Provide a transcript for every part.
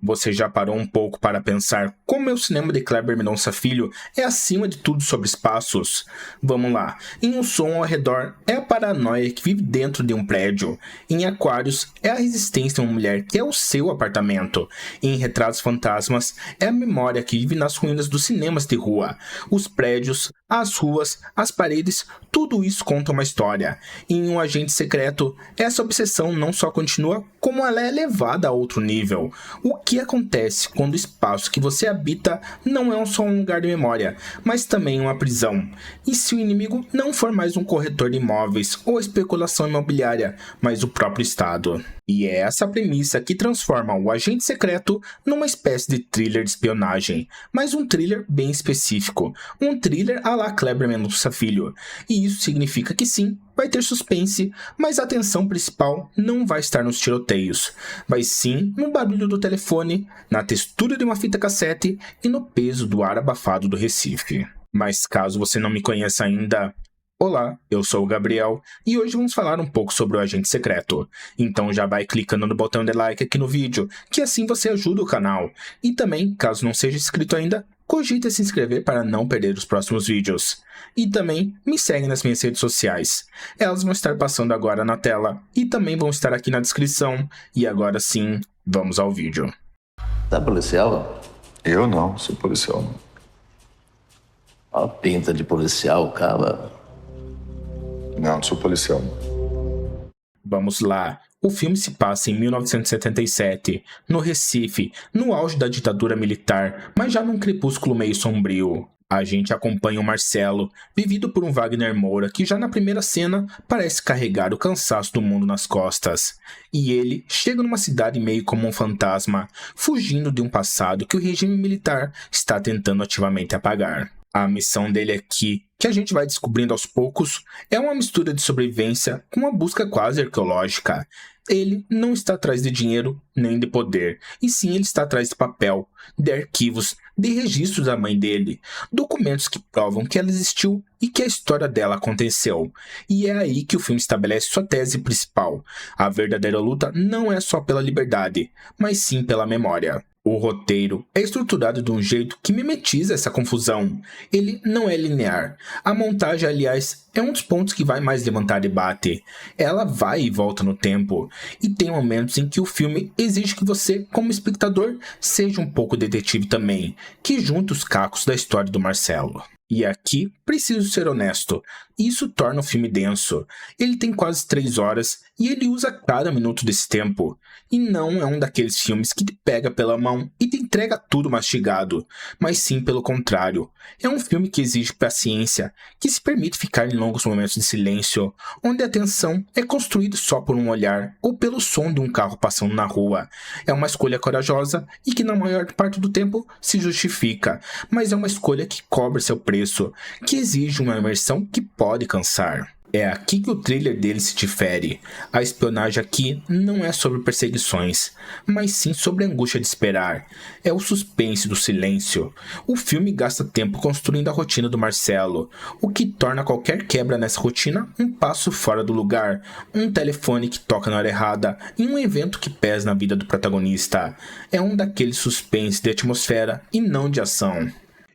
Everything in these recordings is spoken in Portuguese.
Você já parou um pouco para pensar como o cinema de Kleber Mendonça Filho é acima de tudo sobre espaços? Vamos lá. Em Um Som ao Redor é a paranoia que vive dentro de um prédio. Em Aquários é a resistência de uma mulher que é o seu apartamento. Em Retratos Fantasmas é a memória que vive nas ruínas dos cinemas de rua. Os prédios, as ruas, as paredes, tudo isso conta uma história. Em Um Agente Secreto, essa obsessão não só continua, como ela é levada a outro nível. O que acontece quando o espaço que você habita não é só um lugar de memória, mas também uma prisão? E se o inimigo não for mais um corretor de imóveis ou especulação imobiliária, mas o próprio Estado? E é essa premissa que transforma O Agente Secreto numa espécie de thriller de espionagem, mas um thriller bem específico, um thriller à la Kleber Mendonça Filho. E isso significa que sim, vai ter suspense, mas a atenção principal não vai estar nos tiroteios, vai sim no barulho do telefone, na textura de uma fita cassete e no peso do ar abafado do Recife. Mas caso você não me conheça ainda, olá, eu sou o Gabriel e hoje vamos falar um pouco sobre o Agente Secreto. Então já vai clicando no botão de like aqui no vídeo, que assim você ajuda o canal. E também, caso não seja inscrito ainda, cogite se inscrever para não perder os próximos vídeos. E também me segue nas minhas redes sociais. Elas vão estar passando agora na tela e também vão estar aqui na descrição. E agora sim, vamos ao vídeo. Tá policial? Eu não, sou policial. Ó, a pinta de policial, cara. Não sou policial. Vamos lá. O filme se passa em 1977, no Recife, no auge da ditadura militar, mas já num crepúsculo meio sombrio. A gente acompanha o Marcelo, vivido por um Wagner Moura que já na primeira cena parece carregar o cansaço do mundo nas costas. E ele chega numa cidade meio como um fantasma, fugindo de um passado que o regime militar está tentando ativamente apagar. A missão dele aqui, que a gente vai descobrindo aos poucos, é uma mistura de sobrevivência com uma busca quase arqueológica. Ele não está atrás de dinheiro nem de poder, e sim ele está atrás de papel, de arquivos, de registros da mãe dele, documentos que provam que ela existiu e que a história dela aconteceu. E é aí que o filme estabelece sua tese principal. A verdadeira luta não é só pela liberdade, mas sim pela memória. O roteiro é estruturado de um jeito que mimetiza essa confusão. Ele não é linear. A montagem, aliás, é um dos pontos que vai mais levantar debate. Ela vai e volta no tempo, e tem momentos em que o filme exige que você, como espectador, seja um pouco detetive também, que junte os cacos da história do Marcelo. E aqui, preciso ser honesto, isso torna o filme denso. Ele tem quase 3 horas e ele usa cada minuto desse tempo. E não é um daqueles filmes que te pega pela mão e te entrega tudo mastigado, mas sim pelo contrário. É um filme que exige paciência, que se permite ficar em longos momentos de silêncio, onde a tensão é construída só por um olhar ou pelo som de um carro passando na rua. É uma escolha corajosa e que na maior parte do tempo se justifica, mas é uma escolha que cobra seu preço, que exige uma imersão que pode cansar. É aqui que o thriller dele se difere. A espionagem aqui não é sobre perseguições, mas sim sobre a angústia de esperar. É o suspense do silêncio. O filme gasta tempo construindo a rotina do Marcelo, o que torna qualquer quebra nessa rotina um passo fora do lugar, um telefone que toca na hora errada e um evento que pesa na vida do protagonista. É um daqueles suspense de atmosfera e não de ação.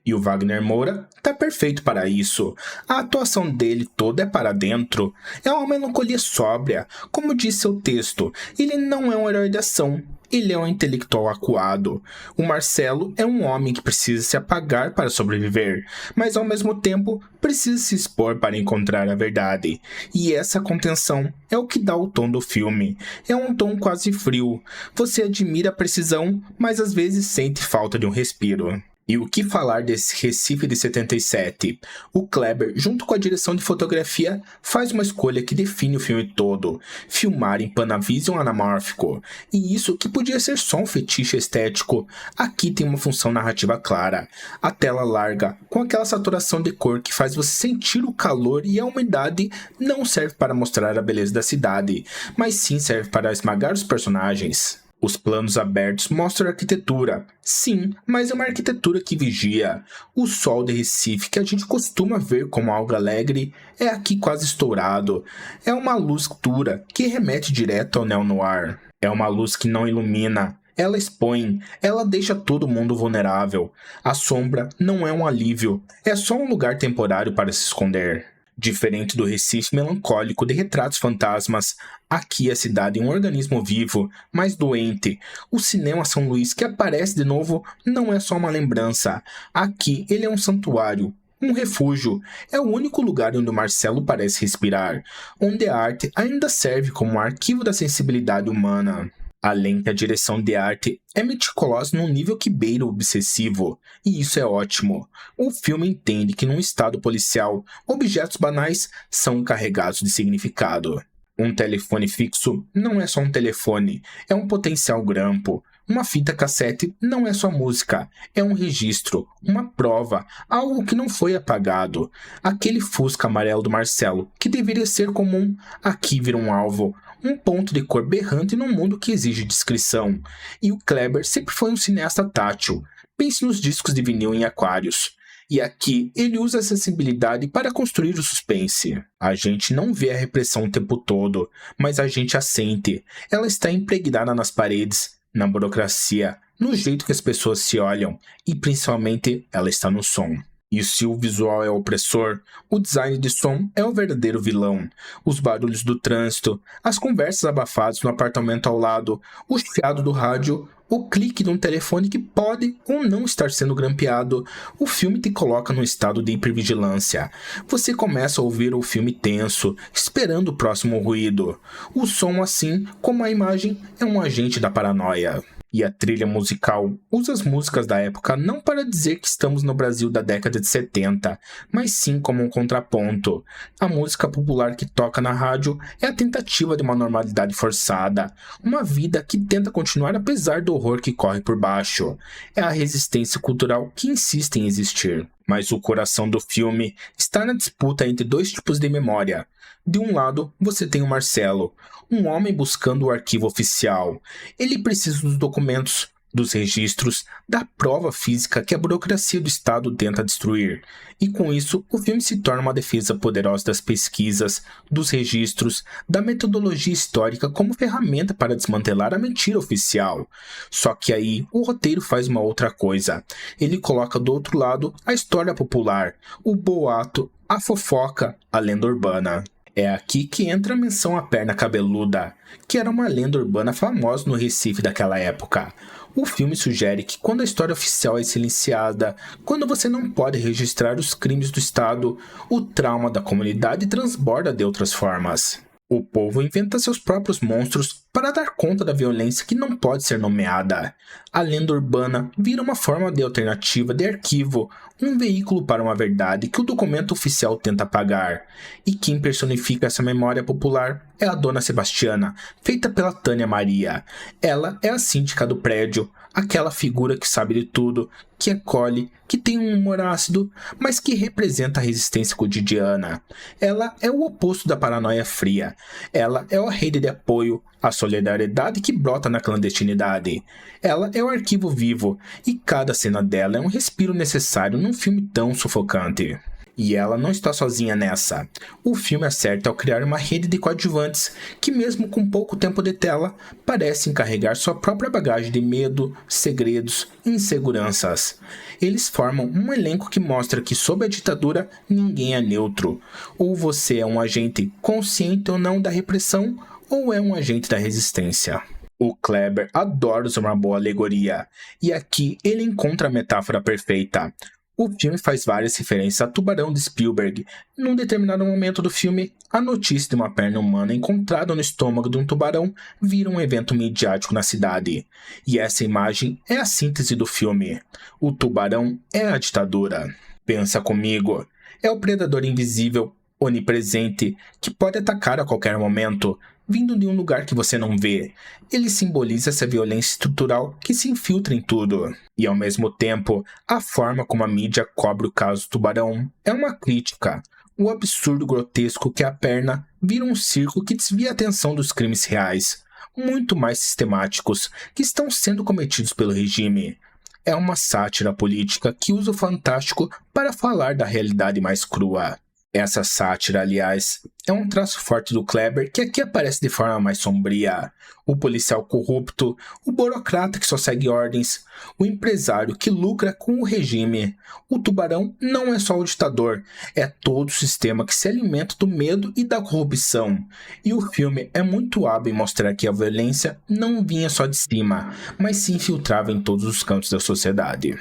E o Wagner Moura tá perfeito para isso. A atuação dele toda é para dentro. É uma melancolia sóbria. Como diz seu texto, ele não é um herói de ação. Ele é um intelectual acuado. O Marcelo é um homem que precisa se apagar para sobreviver, mas ao mesmo tempo precisa se expor para encontrar a verdade. E essa contenção é o que dá o tom do filme. É um tom quase frio. Você admira a precisão, mas às vezes sente falta de um respiro. E o que falar desse Recife de 77? O Kleber, junto com a direção de fotografia, faz uma escolha que define o filme todo: filmar em Panavision anamórfico. E isso, que podia ser só um fetiche estético, aqui tem uma função narrativa clara. A tela larga, com aquela saturação de cor que faz você sentir o calor e a umidade, não serve para mostrar a beleza da cidade, mas sim serve para esmagar os personagens. Os planos abertos mostram arquitetura, sim, mas é uma arquitetura que vigia. O sol de Recife, que a gente costuma ver como algo alegre, é aqui quase estourado. É uma luz dura que remete direto ao neo-noir. É uma luz que não ilumina, Ela expõe, ela deixa todo mundo vulnerável. A sombra não é um alívio, é só um lugar temporário para se esconder. Diferente do Recife melancólico de Retratos Fantasmas, aqui a cidade é um organismo vivo, mas doente. O cinema São Luís que aparece de novo não é só uma lembrança. Aqui ele é um santuário, um refúgio. É o único lugar onde o Marcelo parece respirar, onde a arte ainda serve como um arquivo da sensibilidade humana. Além que a direção de arte é meticulosa num nível que beira o obsessivo, e isso é ótimo. O filme entende que num estado policial, objetos banais são carregados de significado. Um telefone fixo não é só um telefone, é um potencial grampo. Uma fita cassete não é só música, é um registro, uma prova, algo que não foi apagado. Aquele Fusca amarelo do Marcelo, que deveria ser comum, aqui vira um alvo. Um ponto de cor berrante num mundo que exige descrição. E o Kleber sempre foi um cineasta tátil. Pense nos discos de vinil em aquários. E aqui ele usa a sensibilidade para construir o suspense. A gente não vê a repressão o tempo todo, mas a gente a sente. Ela está impregnada nas paredes, na burocracia, no jeito que as pessoas se olham, e principalmente ela está no som. E se o visual é opressor, o design de som é o verdadeiro vilão. Os barulhos do trânsito, as conversas abafadas no apartamento ao lado, o chiado do rádio, o clique de um telefone que pode ou não estar sendo grampeado, o filme te coloca num estado de hipervigilância. Você começa a ouvir o filme tenso, esperando o próximo ruído. O som, assim como a imagem, é um agente da paranoia. E a trilha musical usa as músicas da época não para dizer que estamos no Brasil da década de 70, mas sim como um contraponto. A música popular que toca na rádio é a tentativa de uma normalidade forçada, uma vida que tenta continuar apesar do horror que corre por baixo. É a resistência cultural que insiste em existir. Mas o coração do filme está na disputa entre dois tipos de memória. De um lado, você tem o Marcelo, um homem buscando o arquivo oficial. Ele precisa dos documentos, dos registros, da prova física que a burocracia do Estado tenta destruir. E com isso, o filme se torna uma defesa poderosa das pesquisas, dos registros, da metodologia histórica como ferramenta para desmantelar a mentira oficial. Só que aí, o roteiro faz uma outra coisa. Ele coloca do outro lado a história popular, o boato, a fofoca, a lenda urbana. É aqui que entra a menção à perna cabeluda, que era uma lenda urbana famosa no Recife daquela época. O filme sugere que quando a história oficial é silenciada, quando você não pode registrar os crimes do Estado, o trauma da comunidade transborda de outras formas. O povo inventa seus próprios monstros para dar conta da violência que não pode ser nomeada. A lenda urbana vira uma forma de alternativa de arquivo, um veículo para uma verdade que o documento oficial tenta apagar. E quem personifica essa memória popular é a Dona Sebastiana, feita pela Tânia Maria. Ela é a síndica do prédio, aquela figura que sabe de tudo, que acolhe, que tem um humor ácido, mas que representa a resistência cotidiana. Ela é o oposto da paranoia fria. Ela é a rede de apoio, a solidariedade que brota na clandestinidade. Ela é o arquivo vivo, e cada cena dela é um respiro necessário num filme tão sufocante. E ela não está sozinha nessa. O filme acerta ao criar uma rede de coadjuvantes que, mesmo com pouco tempo de tela, parecem carregar sua própria bagagem de medo, segredos e inseguranças. Eles formam um elenco que mostra que, sob a ditadura, ninguém é neutro. Ou você é um agente consciente ou não da repressão, ou é um agente da resistência. O Kleber adora usar uma boa alegoria, e aqui ele encontra a metáfora perfeita. O filme faz várias referências a Tubarão de Spielberg. Num determinado momento do filme, a notícia de uma perna humana encontrada no estômago de um tubarão vira um evento midiático na cidade. E essa imagem é a síntese do filme. O tubarão é a ditadura. Pensa comigo. É o predador invisível, onipresente, que pode atacar a qualquer momento, vindo de um lugar que você não vê. Ele simboliza essa violência estrutural que se infiltra em tudo. E ao mesmo tempo, a forma como a mídia cobre o caso Tubarão é uma crítica. O absurdo grotesco que a perna vira um circo que desvia a atenção dos crimes reais, muito mais sistemáticos, que estão sendo cometidos pelo regime. É uma sátira política que usa o fantástico para falar da realidade mais crua. Essa sátira, aliás, é um traço forte do Kleber que aqui aparece de forma mais sombria. O policial corrupto, o burocrata que só segue ordens, o empresário que lucra com o regime. O tubarão não é só o ditador, é todo o sistema que se alimenta do medo e da corrupção. E o filme é muito hábil em mostrar que a violência não vinha só de cima, mas se infiltrava em todos os cantos da sociedade.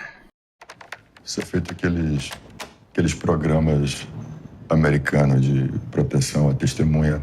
Isso é feito aqueles programas americanos de proteção à testemunha.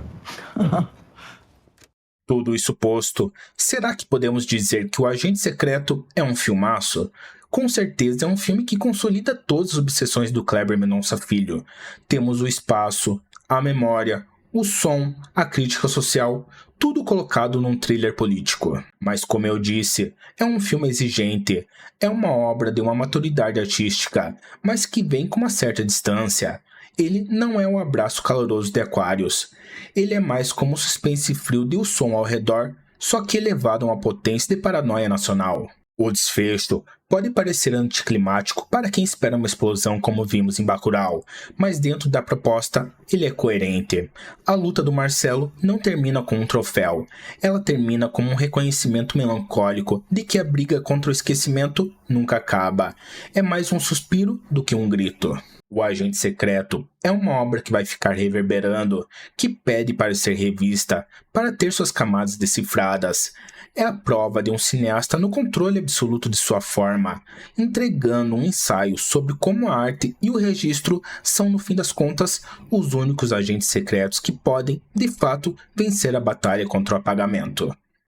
Tudo isso posto, será que podemos dizer que O Agente Secreto é um filmaço? Com certeza é um filme que consolida todas as obsessões do Kleber Mendonça Filho. Temos o espaço, a memória, o som, a crítica social, tudo colocado num thriller político. Mas como eu disse, é um filme exigente, é uma obra de uma maturidade artística, mas que vem com uma certa distância. Ele não é um abraço caloroso de Aquarius. Ele é mais como o suspense frio de O Som ao Redor, só que elevado a uma potência de paranoia nacional. O desfecho pode parecer anticlimático para quem espera uma explosão como vimos em Bacurau, mas dentro da proposta, ele é coerente. A luta do Marcelo não termina com um troféu, ela termina com um reconhecimento melancólico de que a briga contra o esquecimento nunca acaba. É mais um suspiro do que um grito. O Agente Secreto é uma obra que vai ficar reverberando, que pede para ser revista, para ter suas camadas decifradas. É a prova de um cineasta no controle absoluto de sua forma, entregando um ensaio sobre como a arte e o registro são, no fim das contas, os únicos agentes secretos que podem, de fato, vencer a batalha contra o apagamento.